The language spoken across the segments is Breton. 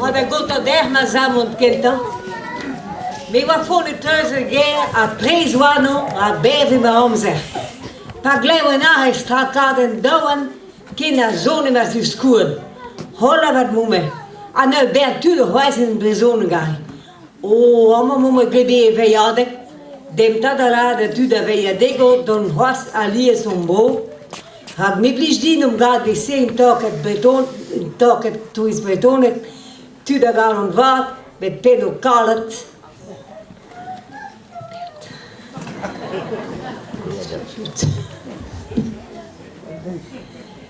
had ik goed tot echt maar samen kinderen. Maar wat vond ik thuis een keer, aan preeswano, aan beven me om zich. Maar gelijk we na hij strak en douwen, kinderen zo niet meer zo schoon. Holla wat moet me. En nu ben ik natuurlijk wijs in de zonen gaan. Oh, allemaal moet me gelijk verjaardag. Dem dat tu da veia dego don was ali son bo. Had mi bliž din gaat we zijn toket beton, toket tu is betonet. Tu da gaan wat met peno kalet.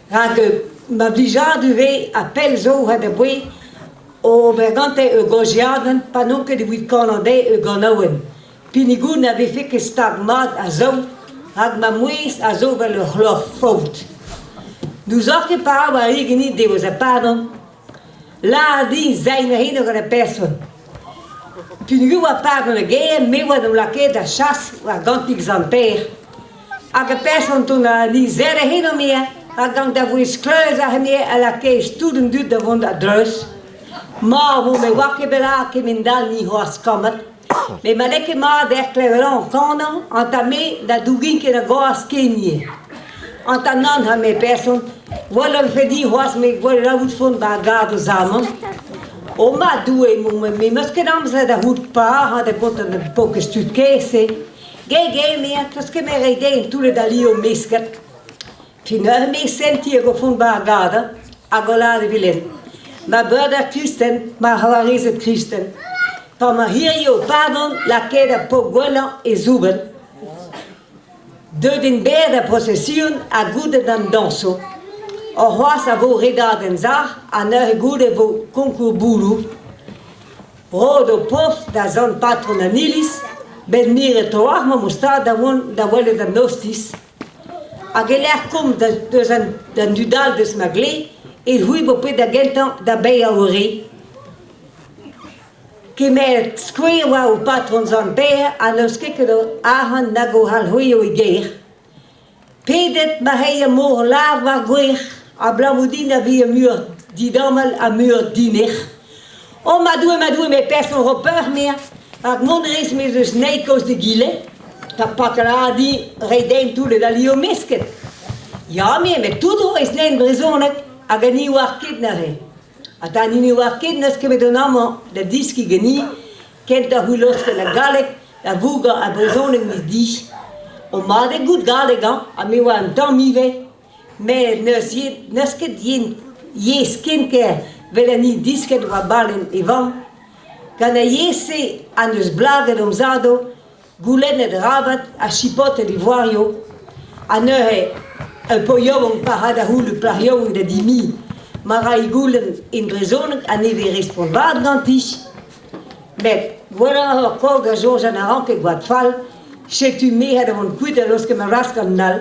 Had ma bliža du we appel zo had de boy. O bergante e gojaden, panonke de wit Canadais e ganoen. Pinigoen heb ik gestagmaat en zo, had mijn moeis en zo wel een geloof fout. Nu zag je paar waar ik niet deed was een pardon. La die zijn we heen nog een persoon. Pinigoen was pardon again, me wat een laket de chasse, waar gant niks aan peer. Als een persoon toen niet zere heen nog meer, had gant dat we skluizen aan meer en laket studien doet dat van dat druis. Maar hoe me wakker belaken in dat niet was komen. Mais maleke ma der cleveron kano entamé da dugin que na goas kenye antanan ha me person wala fedi was me wala hut von bagado zaman o ma due me maskenam za da hut pa ha de botten de poke stut kese ge me tas que me reide in tule dalio misket fina me sentir go von bagada agolade vilen ma brother Christen ma hawarize Christen. Van hier je pardon, la queda pogola e zuben. De den beide procession a goede dan danso. O hoas a vo redaden zag, a ne goede vo concurbulu. Rodo pof da zon patrona nilis, ben mire toach ma mostra da wole da nostis. A geler kom dan dudal de smagle, e hui bope da gentan da beia ori. Que me squewa o patron zon beer en ons kikkero ahan nago hal hoyo igeer. Pedet ma heye moor lava goer, a blamudina via muur, die dammel a muur dienig. O ma doe me person repeur meer, ak monderis me dus neikos de gile, dat pakela die redeem toele da lio misket. Ja me tudo is nen brizonek, a gani war kidnare. Atan ini wakid nas que me donamo de diski geni, kenta hulos que la galek, la vuga a bezoning mis dis. O ma de goed galega, a me wa un temps mive, me nas que yin ye skincare, veleni disket wa balen ivan, kana yese an dus blagen omzado, gulene de rabat, a chipote l'ivorio, a nehe, un poyong parada hulu plariong de dimi, maar hij goelen in Brezonek en niet weer responsabel gantisch. Met voilà koga zo zijn ranke wat val. Zet u mee hadden van goed en los que me raskan nal.